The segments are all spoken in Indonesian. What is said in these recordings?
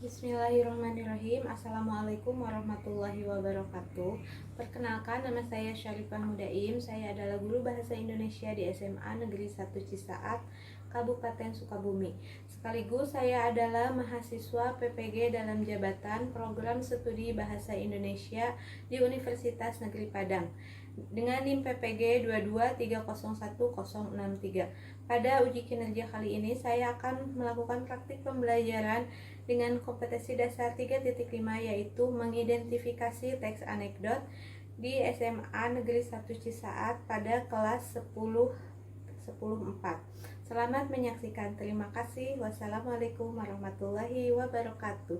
Bismillahirrahmanirrahim. Assalamualaikum warahmatullahi wabarakatuh. Perkenalkan, nama saya Syarifah Mudaim. Saya adalah guru bahasa Indonesia di SMA Negeri 1 Cisaat, Kabupaten Sukabumi. Sekaligus saya adalah mahasiswa PPG dalam jabatan Program Studi Bahasa Indonesia di Universitas Negeri Padang dengan NIM PPG 2230163. Pada uji kinerja kali ini saya akan melakukan praktik pembelajaran dengan kompetensi dasar 3.5, yaitu mengidentifikasi teks anekdot di SMA Negeri 1 Cisaat pada kelas 10.4. Selamat menyaksikan. Terima kasih. Wassalamualaikum warahmatullahi wabarakatuh.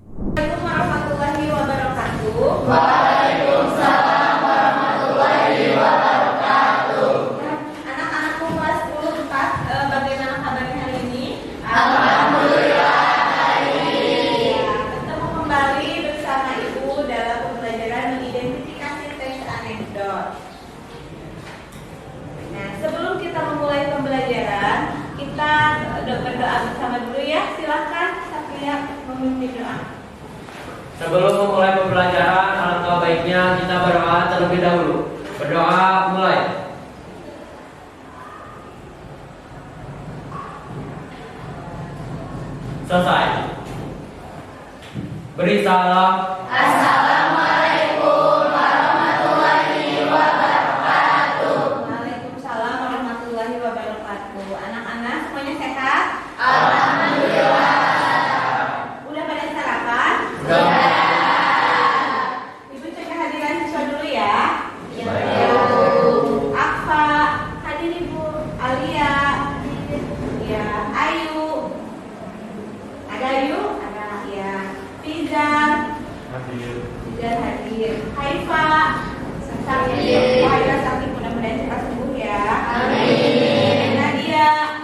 Assalamualaikum warahmatullahi wabarakatuh. Waalaikumsalam warahmatullahi wabarakatuh. Anak-anakku kelas 10.4, bagaimana kabarnya hari ini? Alhamdulillah hari ini. Ketemu kembali bersama Ibu dalam pembelajaran mengidentifikasi teks anekdot. Nah, sebelum kita memulai pembelajaran, kita berdoa bersama dulu ya. Silakan Safia memimpin doa. Sebelum memulai pembelajaran, alangkah baiknya kita berdoa terlebih dahulu. Berdoa mulai. Selesai. Beri salam. Assalamualaikum warahmatullahi wabarakatuh. Waalaikumsalam warahmatullahi wabarakatuh. Anak-anak semuanya sehat? Alhamdulillah. Udah pada sarapan? Sudah. Ibu cek kehadiran siswa dulu ya. Ya. Akfa, hadir Ibu. Alia, ya. Ayu, ada Ayu? Ada, ya. Pizar, Pizar hadir. Haifa, sakit. Haifa sakit, mudah-mudahan cepat sembuh ya. Amin. Nadia,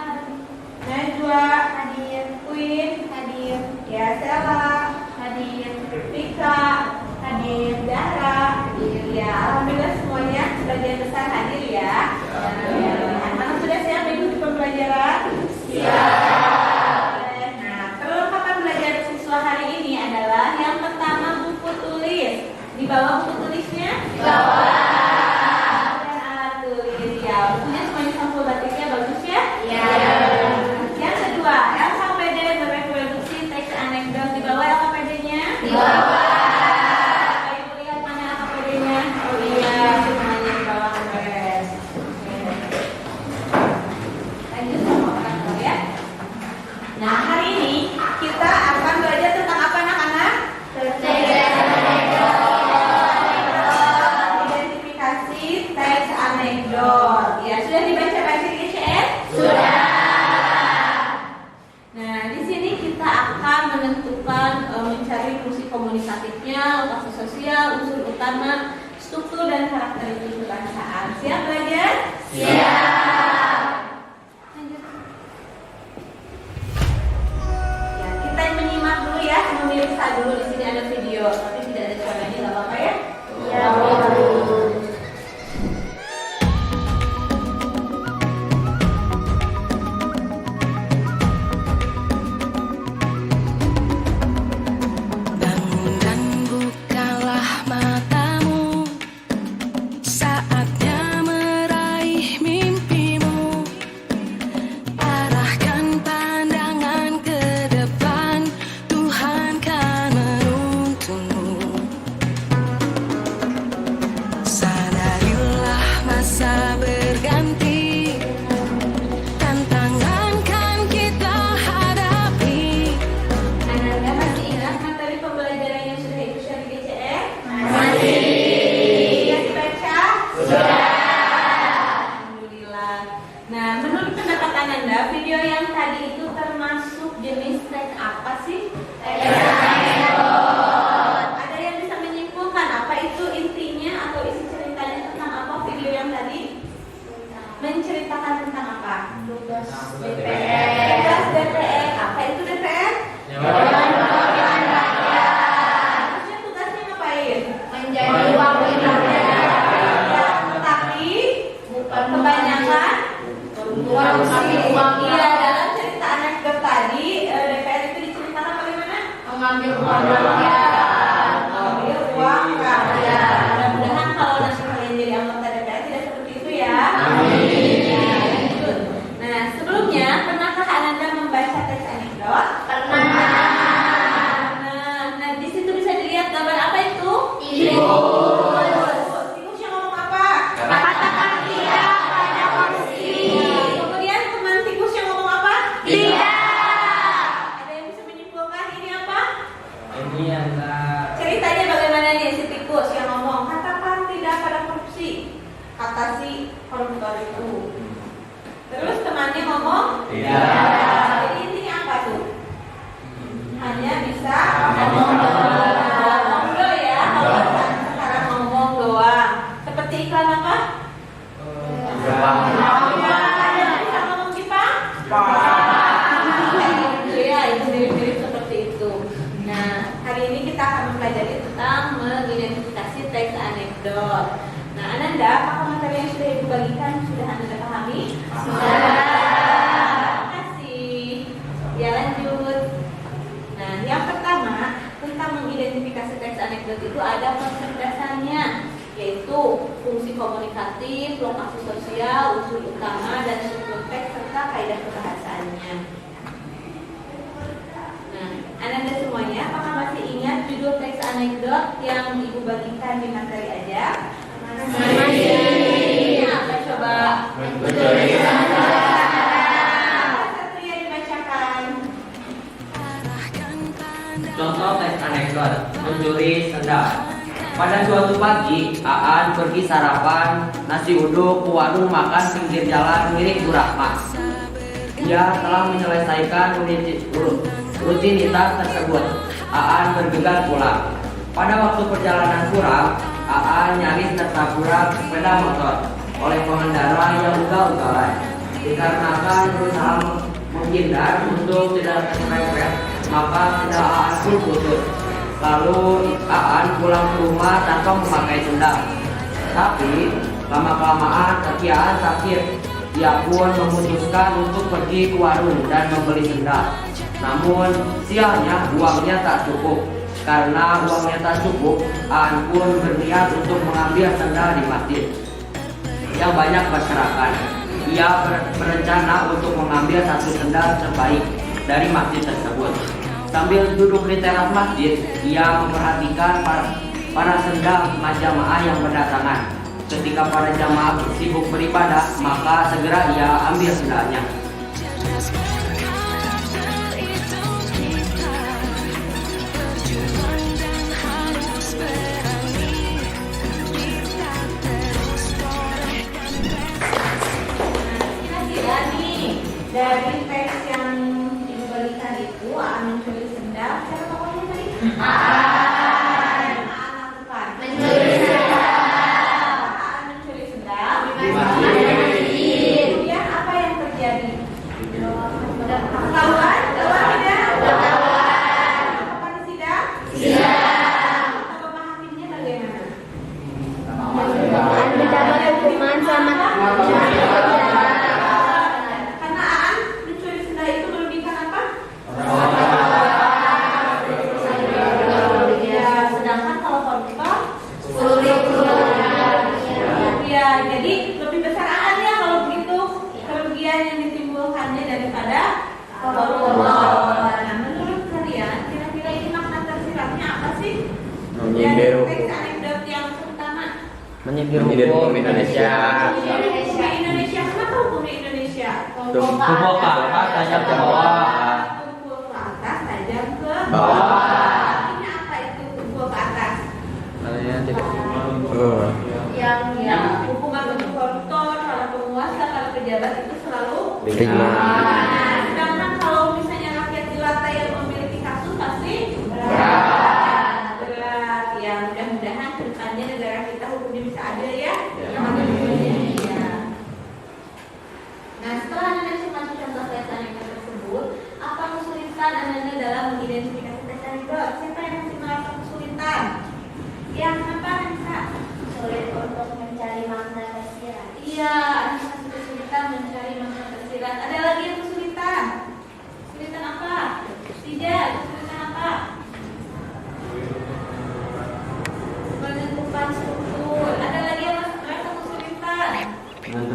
Najwa, hadir. Queen, hadir. Ya, Sela, hadir. Rika, hadir. Dara, hadir. Ya, alhamdulillah semuanya sebagian besar hadir ya. Ya. Anak-anak sudah siap mengikuti pembelajaran? Siap. Nah, perlengkapan belajar siswa hari ini adalah yang pertama buku tulis. Di bawah buku tulisnya? Di bawah. Dan alat tulis ya. Bukunya semuanya sampul batiknya bagus ya? Ya. Yang kedua, LKPD bereproduksi teks anekdot. Di bawah LKPD-nya? Di bawah. Ibu lihat mana LKPD-nya? Oh iya, semuanya di bawah beres. Oke. Lanjut sama orang tua ya. Nah, hari ini kita akan belajar tentang apa anak-anak? Identifikasi teks anekdot. Ya, sudah dibaca-baca di KCN? Sudah. Nah, di sini kita akan menentukan mencari fungsi komunikatifnya, lokasi sosial, unsur utama, struktur dan karakteristik kebahasaan. Siap belajar? Siap. Lanjut. Ya, kita menyimak dulu ya, memirsa dulu. Di sini ada video, tapi tidak ada suaranya, nggak apa-apa ya? Ya, Bu. Bangun dan bukalah matamu, saatnya meraih mimpimu. Arahkan pandangan ke depan, Tuhan kan menuntunmu. Sadarilah masa berganti, tantangan kan kita hadapi. Anda masih ingat materi pembelajaran yang sudah Ibu share di KCN? Masih. Sudah dibaca? Sudah. Alhamdulillah. Nah, menurut pendapat Anda, video yang tadi itu termasuk jenis teks apa sih? Ada yang bisa menyimpulkan apa itu intinya atau isi ceritanya tentang apa video yang tadi? Menceritakan tentang apa? Tugas DPR. Tugas DPR. Apa itu DPR? Harusnya tugasnya ngapain? menjadi wakil rakyat. Tapi Bukan kebanyakan korupsi uang. Iya, dalam cerita anekdot tadi DPR itu mengambil uang rakyat. Mengambil uang rakyat. Mudah-mudahan kalau nanti kalian jadi anggota DPR tidak seperti itu ya. Amin. Ya, lanjut. Nah, sebelumnya pernahkah Ananda membaca teks anekdot? Pernah. Nah, di situ bisa dilihat gambar apa itu? Tikus yang ngomong apa? Katakan tidak pada korupsi. Kemudian teman tikus yang ngomong apa? Tidak. Ada yang bisa menyimpulkan ini apa? Ini adalah Ceritanya bagaimana nih si tikus yang ngomong katakan tidak pada korupsi, kata si koruptor itu. Terus temannya ngomong Tidak. Jadi intinya apa tuh? Hanya bisa Ngomong ngobrol ya. Kalau sekarang ngomong doang. Seperti iklan apa? Ya, bisa ngomong Jepang? Itu ya, itu mirip-mirip seperti itu. Nah, hari ini kita akan mempelajari tentang mengidentifikasi teks anekdot. Nah, Ananda, apakah materi yang sudah Ibu bagikan sudah Ananda pahami? Sudah. Terima kasih. Ya, lanjut. Nah, yang pertama tentang mengidentifikasi teks anekdot itu ada konsep dasarnya, yaitu fungsi komunikatif, lokasi sosial, unsur utama dan struktur teks serta kaidah kebahasaannya. Nah, Ananda semuanya, apakah masih ingat judul teks anekdot yang Ibu bagikan di materi aja? Masih. Apa coba? Mencuri sandal. Satu yang dibacakan. Arahkan pandang contoh teks anekdot mencuri sendal. Pada suatu pagi, Aan pergi sarapan nasi uduk ke warung makan pinggir jalan milik Bu Rahma. Ia telah menyelesaikan rutinitas tersebut. Aan bergegas pulang. Pada waktu perjalanan pulang, Aan nyaris tertabrak sepeda motor oleh pengendara yang ugal-ugalan. Dikarenakan berusaha menghindar untuk tidak terserempet, maka sendal Aan pun putus. Lalu Aan pulang ke rumah tanpa memakai sendal. Tapi lama-kelamaan kaki Aan sakit. Ia pun memutuskan untuk pergi ke warung dan membeli sendal. Namun sialnya uangnya tak cukup. Karena uangnya tak cukup, Aan pun berniat untuk mengambil sendal di masjid yang banyak berserakan. Ia berencana untuk mengambil satu sendal terbaik dari masjid tersebut. Sambil duduk di teras masjid, ia memperhatikan para sendal jamaah yang berdatangan. Ketika para jamaah sibuk beribadah, maka segera ia ambil sendalnya. cerdas berkarakter itu kita berjuang dan harus berani kita terus torehkan Kira-kira nih dari teks yang Ibu berikan itu Aan mencuri sendal, siapa tokohnya tadi? Aan lakukan Mencuri sandal. Aan mencuri sendal Di masjid. Kemudian apa yang terjadi? Ketahuan? Tidak? Apa di sidang? Apa hakimnya bagaimana? Mendapat hukuman sama Karena Aan mencuri sendal itu merugikan apa? Ya, sedangkan kalau koruptor ya, jadi lebih besar Aan ya kalau begitu kerugian yang ditimbulkannya daripada koruptor. Nah, menurut kalian kira-kira ini makna tersiratnya apa sih? Menyindir Dari hukum. teks anekdot yang pertama. Menyindir hukum Indonesia. Menyindir hukum di Indonesia. Kenapa hukum di Indonesia? Tumpul ke atas, tajam ke bawah. Tumpul ke atas, tajam ke Bawah. Artinya apa itu tumpul ke atas? yang Hukuman untuk koruptor, para penguasa, para pejabat itu selalu Ringan. Sedangkan kalau misalnya rakyat jelata yang memiliki kasus pasti berat. Ya, mudah-mudahan kedepannya negara kita hukumnya bisa adil ya. Ya. Nah, setelah Anda mencermati contoh teks anekdot tersebut, apa kesulitan Anda dalam mengidentifikasi teks anekdot? Siapa yang masih merasa kesulitan? Ya, kenapa Anissa? sulit untuk mencari makna tersirat. Iya, Anissa masih kesulitan mencari makna tersirat. Ada lagi yang kesulitan? Kesulitan apa? Tidak, kesulitan apa?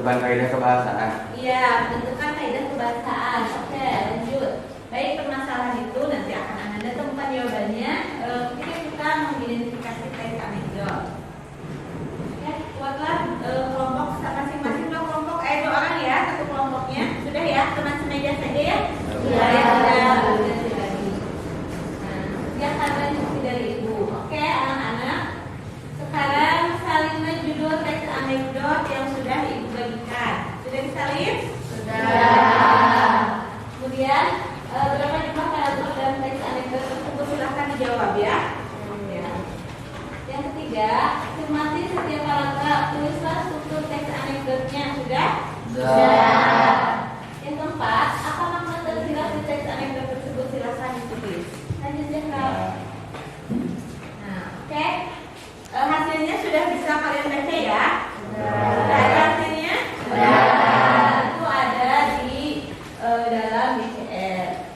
Tentukan kaidah kebahasaan. Iya, tentukan kaidah kebahasaan. Oke, lanjut. Baik, permasalahan itu nanti akan Anda temukan jawabannya ketika kita mengidentifikasi teks anekdot. Ya, buatlah kelompok masing-masing dua kelompok, 2 orang ya, satu kelompoknya. Sudah ya, teman semeja saja ya. Sudah. Nah, ya karena instruksi dari ibu. Oke, anak-anak. Sekarang salinlah judul teks anekdot yang sudah ibu bagikan. Sudah disalin? Sudah. Kemudian berapa jumlah paragraf dalam teks anekdot tersebut silahkan dijawab ya. Yang ketiga, cermati setiap paragraf, tulislah struktur teks anekdotnya. Sudah? Sudah. Yang keempat, apa makna tersirat di teks anekdot tersebut silahkan ditulis. Lanjut ya Kak. Nah, oke. Hasilnya sudah bisa kalian baca ya? Sudah ada hasilnya? Sudah. Itu ada di dalam BCR.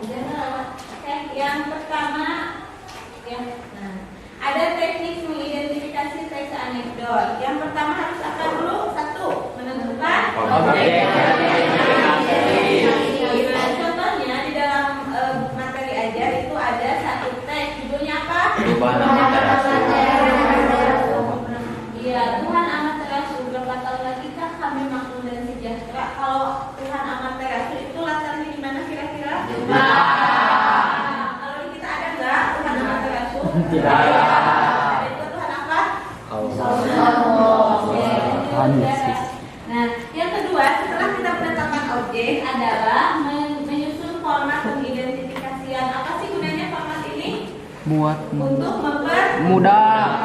Oke, yang pertama ada teknik mengidentifikasi teks anekdot. Yang pertama harus apa dulu? 1. Menentukan Objek. Contohnya di dalam materi ajar itu ada satu teks, judulnya apa? Perubahan amat Iya, Tuhan amat terasu. Berapa tahun lagi kan kami makmur dan sejahtera. Kalau Tuhan amat terasu itu latarnya di mana kira-kira? Kalau di kita ada nggak Tuhan amat terasu? Tidak ada. Itu Tuhan apa? Allah. Nah, yang kedua setelah kita menetapkan objek adalah menyusun format pengidentifikasian. Apa sih gunanya format ini? Buat Untuk mudah.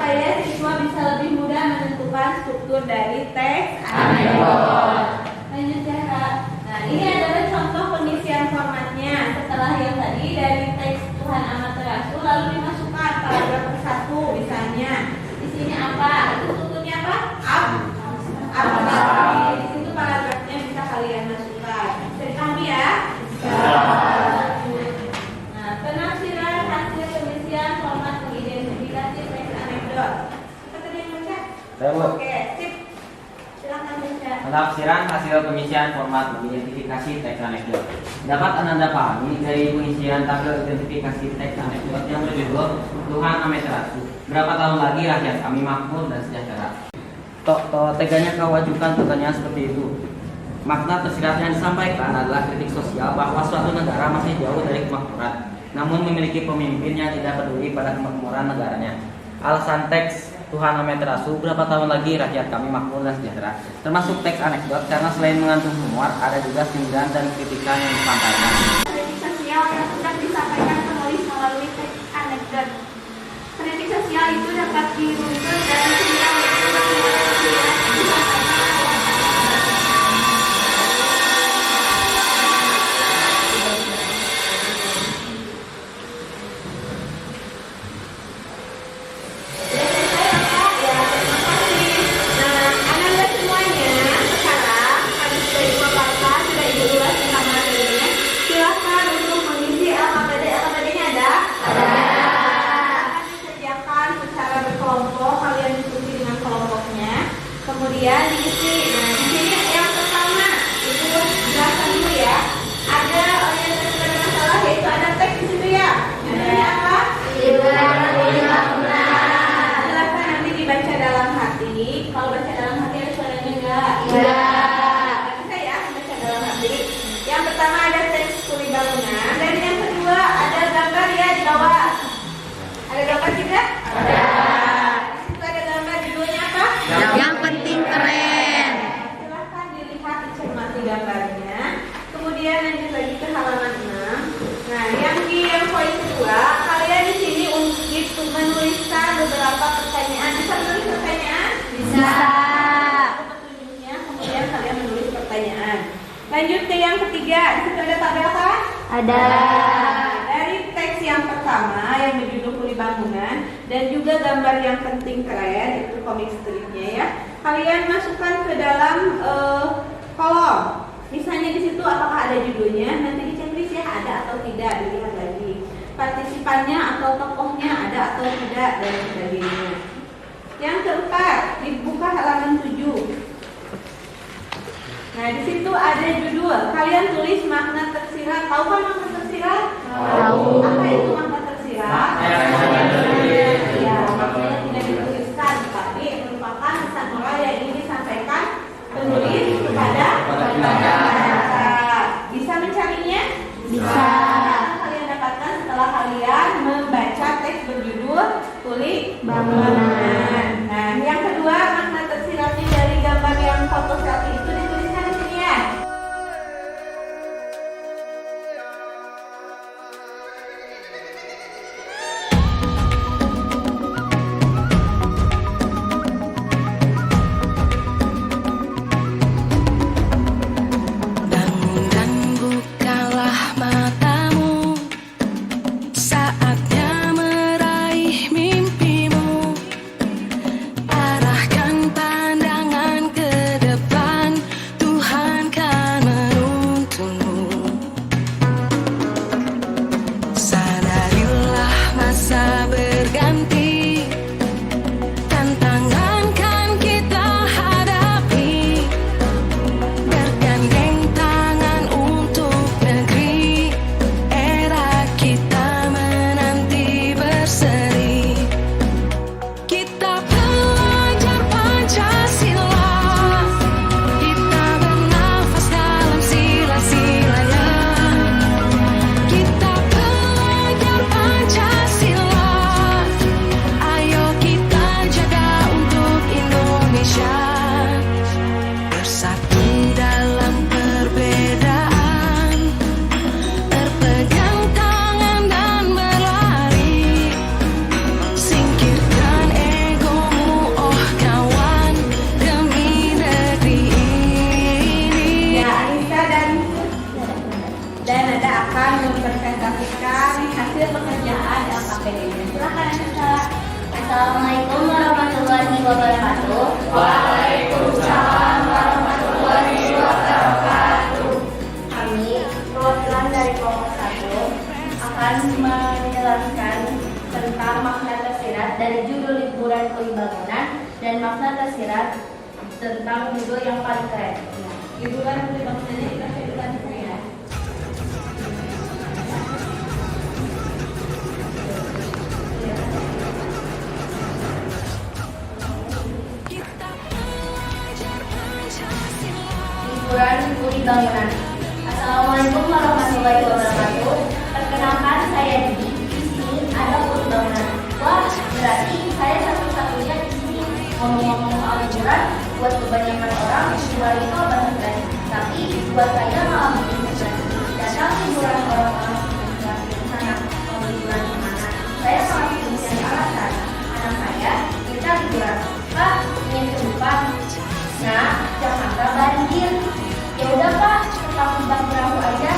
supaya siswa bisa lebih mudah menentukan struktur dari teks anekdot. Lanjut ya Kak. Nah, ini adalah contoh pengisian formatnya. Setelah yang tadi dari teks Tuhan amat terasu lalu dimasukkan paragraf per 1 misalnya. Di sini apa? Itu strukturnya apa? Di situ paragrafnya bisa kalian masukkan. Bisa dipahami ya? Nah, penafsiran hasil pengisian format pengidentifikasi teks anekdot. Kita tadi yang baca? Saya Bu. Oke, sip. Silakan baca. Penafsiran hasil pengisian format mengidentifikasi teks anekdot. Dapat Anda pahami dari pengisian tabel identifikasi teks anekdot yang berjudul Tuhan amat terasu. Berapa tahun lagi rakyat kami makmur dan sejahtera. Teganya kau ajukan pertanyaan seperti itu. Makna tersirat yang disampaikan adalah kritik sosial bahwa suatu negara masih jauh dari kemakmuran, namun memiliki pemimpin yang tidak peduli pada kemakmuran negaranya. Alasan teks Tuhan amat terasu, berapa tahun lagi rakyat kami makmur dan sejahtera, termasuk teks anekdot karena selain mengandung humor, ada juga sindiran dan kritikan yang disampaikan. Kritik sosial yang sudah disampaikan penulis melalui teks anekdot. Kritik sosial itu dapat dirumuskan dalam 9 Kemudian diisi. Nah, di sini yang pertama itu jelaskan dulu ya. Ada orientasi pada masalah, yaitu ada teks di situ ya. Judulnya apa? Silakan nanti dibaca dalam hati. Kalau baca dalam hati ada suaranya enggak? Iya. Bisa ya baca dalam hati. Yang pertama ada teks kuli bangunan dan yang kedua ada gambar ya di bawah. Ada gambar juga? Ada. Di situ ada gambar, judulnya apa? Yang penting keren. Silahkan dilihat, dicermati gambarnya. Kemudian lanjut lagi ke halaman 6. Nah, yang poin kedua, kalian di sini untuk menuliskan beberapa pertanyaan. Bisa menulis pertanyaan? Bisa. Petunjuknya, kemudian kalian menulis pertanyaan. Lanjut ke yang ketiga. Di situ ada tabel kan? Ada. Dari teks yang pertama yang berjudul Kuli Bangunan dan juga gambar yang penting keren, itu komik stripnya ya. Kalian masukkan ke dalam kolom. Misalnya di situ apakah ada judulnya, nanti dicek ya ada atau tidak, dilihat lagi. Partisipannya atau tokohnya ada atau tidak dan sebagainya. Yang keempat, dibuka halaman 7. Nah, di situ ada judul. Kalian tulis makna tersirat. Tahu kan makna tersirat? Tahu. Apa itu makna tersirat? Ya, maksudnya tidak dituliskan, tapi merupakan pesan moral yang ingin disampaikan penulis kepada pembaca. Bisa mencarinya? Bisa. Kalian dapatkan setelah kalian membaca teks berjudul Tulis Bangunan. Nah, yang kedua, makna tersiratnya dari gambar yang foto selfie itu dituliskan di sini ya. Bangun dan bukalah matamu, saatnya meraih mimpimu. Arahkan pandangan ke depan, Tuhan kan menuntunmu. Sadarilah masa berganti, tantangan kan kita hadapi. Bergandeng tangan untuk negeri, era kita menanti berseri. Kita belajar Pancasila, kita bernafas dalam sila-silanya. Kita belajar Pancasila, ayo kita jaga untuk Indonesia. Bersatu dalam perbedaan, berpegang tangan dan berlari. Singkirkan egomu, oh kawan, demi negeri ini. Ya, Anissa dan Nada akan mempresentasikan hasil pekerjaan LKPD-nya. Silakan Anissa. Assalamualaikum warahmatullahi wabarakatuh. Waalaikumsalam warahmatullahi wabarakatuh. Kami perwakilan dari kelompok 1 akan menjelaskan tentang makna tersirat dari judul liburan kuli bangunan dan makna tersirat tentang judul yang paling keren. Liburan kuli bangunannya dikasih dulu Anissa ya. Kita belajar Pancasila. Liburan kuli bangunan. Assalamualaikum warahmatullahi wabarakatuh. Perkenalkan saya Didi. Di sini ada kuli bangunan. Wah, berarti saya satu-satunya di sini. Ngomong-ngomong soal liburan, buat kebanyakan orang liburan itu banget. Tapi buat saya malah begini kan. Datang liburan orang-orang di sana mau liburan kemana? Saya sangat mencari alasan. Anak saya minta liburan. Pak, ingin ke Jepang. Nah, Jakarta banjir. Ya udah Pak, kita putar perahu aja.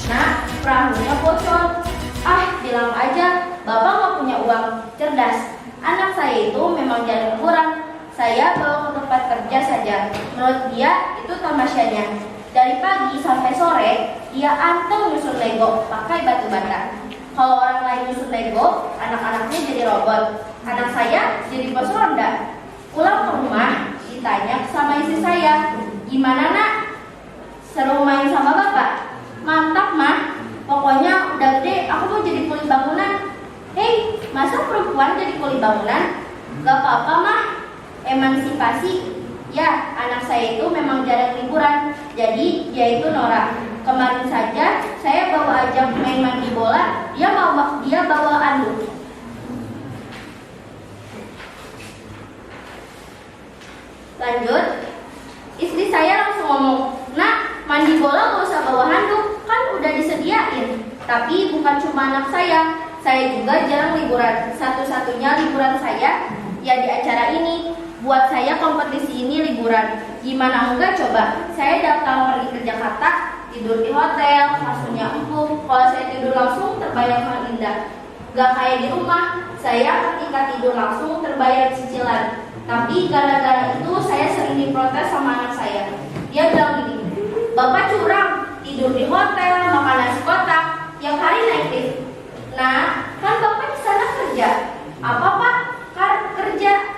Nah, perahunya bocor. Ah, bilang aja, Bapak nggak punya uang. Cerdas. Anak saya itu memang jarang liburan. Saya bawa ke tempat kerja saja. Menurut dia, itu tamasyanya. Dari pagi sampai sore, dia anteng nyusun Lego pakai batu bata. Kalau orang lain nyusun Lego, anak-anaknya jadi robot. Anak saya jadi pos ronda. Pulang ke rumah, ditanya sama istri saya, gimana nak? Seru main sama bapak? Mantap mah, pokoknya udah gede aku mau jadi kuli bangunan. Hei, masa perempuan jadi kuli bangunan? Gak apa-apa mah, emansipasi. Ya, anak saya itu memang jarang liburan, jadi dia itu norak. Kemarin saja saya bawa ajak main mandi bola, dia bawa anduk. Lanjut, istri saya langsung ngomong, nak, mandi bola gak usah bawa handuk, kan udah disediain. Tapi bukan cuma anak saya juga jarang liburan. Satu-satunya liburan saya ya di acara ini. Buat saya kompetisi ini liburan. Gimana enggak coba? Saya datang pergi ke Jakarta, tidur di hotel, kasurnya empuk. Kalau saya tidur langsung terbayang hal indah. Gak kayak di rumah, saya ketika tidur langsung terbayar cicilan. Tapi gara-gara itu saya sering diprotes sama anak saya. Dia bilang gini, Bapak curang, tidur di hotel, makan nasi kotak, tiap hari naik lift. Nah, kan Bapak di sana kerja. Apa Pak? Kerja.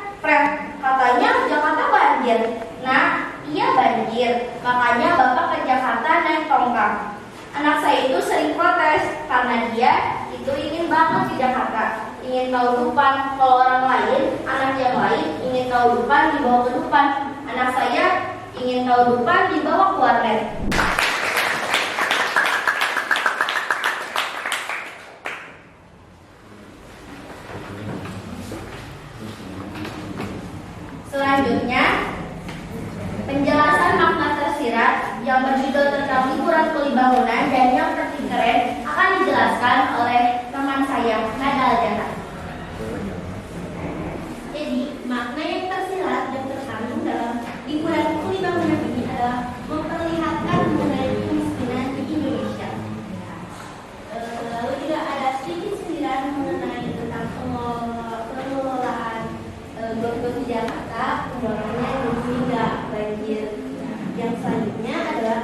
orang. Anak saya itu sering protes karena dia itu ingin banget di Jakarta, ingin tahu depan. Kalau orang lain, anak yang lain ingin tahu depan dibawa ke depan. Anak saya ingin tahu depan dibawa ke warnet. Selanjutnya, penjelasan makna tersirat yang berjudul tentang liburan kuli bangunan dan yang tertib keren akan dijelaskan oleh teman saya, Nada Aljana. Jadi, makna yang tersirat dan terkandung dalam liburan kuli bangunan ini adalah memperlihatkan mengenai kemiskinan di Indonesia. Lalu juga ada sedikit sindiran mengenai tentang pengelolaan got-got di Jakarta, pembangunannya hingga banjir. Yang selanjutnya adalah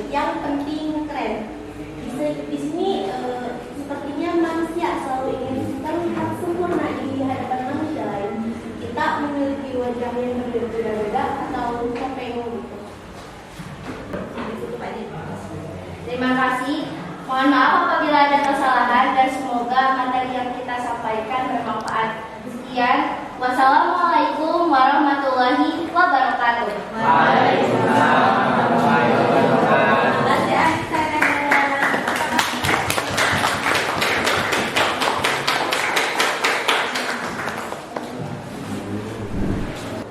yang penting keren. Di sini sepertinya manusia selalu ingin terlihat sempurna di hadapan manusia lain. Kita memiliki wajah yang berbeda-beda atau topeng gitu. Terima kasih. Mohon maaf apabila ada kesalahan dan semoga materi yang kita sampaikan bermanfaat. Sekian. Wassalamualaikum warahmatullahi wabarakatuh. Waalaikumsalam warahmatullahi wabarakatuh.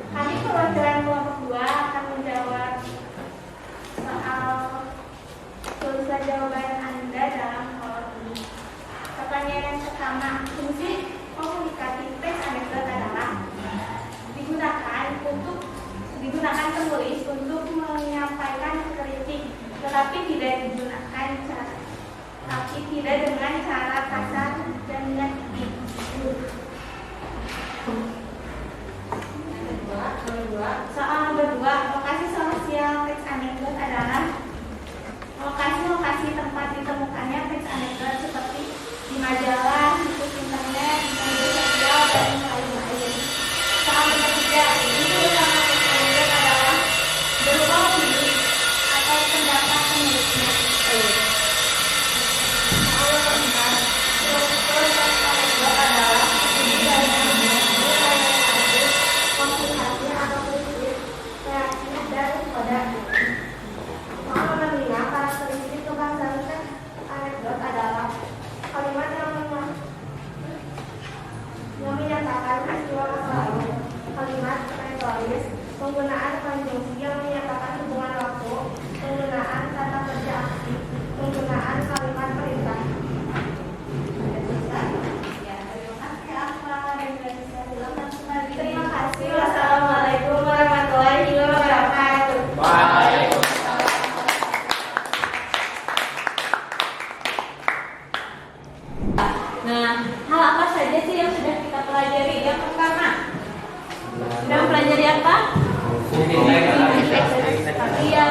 Kami perwakilan kelompok 2 akan menjawab soal tulisan jawaban Anda dalam kolom ini. Pertanyaan yang pertama, fungsi komunikatif teks anekdot adalah digunakan penulis untuk menyampaikan kritik, tetapi tidak dengan cara kasar dan menyakiti. Soal kedua, lokasi sosial teks anekdot adalah lokasi-lokasi tempat ditemukannya teks anekdot seperti di majalah, situs internet, media sosial, dan lain-lain. Soal ketiga, itu utama teks anekdot adalah berupa opini atau pendapat penulisnya. Soal keempat, struktur teks anekdot adalah opini dari konsultasi atau kritik, reaksi, dan koda. Soal kelima, karakteristik kebangsaan teks anekdot adalah kalimat yang menyatakan peristiwa masa lalu, kalimat retoris, penggunaan konjungsi yang menyatakan hubungan waktu, penggunaan kata kerja aktif, penggunaan kalimat perintah. Terima kasih. Wassalamualaikum warahmatullahi wabarakatuh. Nah, hal apa saja sih yang sudah kita pelajari? Yang pertama, sudah mempelajari apa? Iya,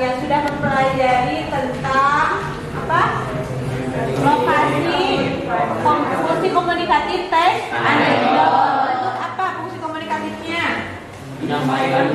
yang sudah mempelajari tentang apa? Lokasi, fungsi komunikatif teks anekdot. Itu apa fungsi komunikatifnya? Menyampaikan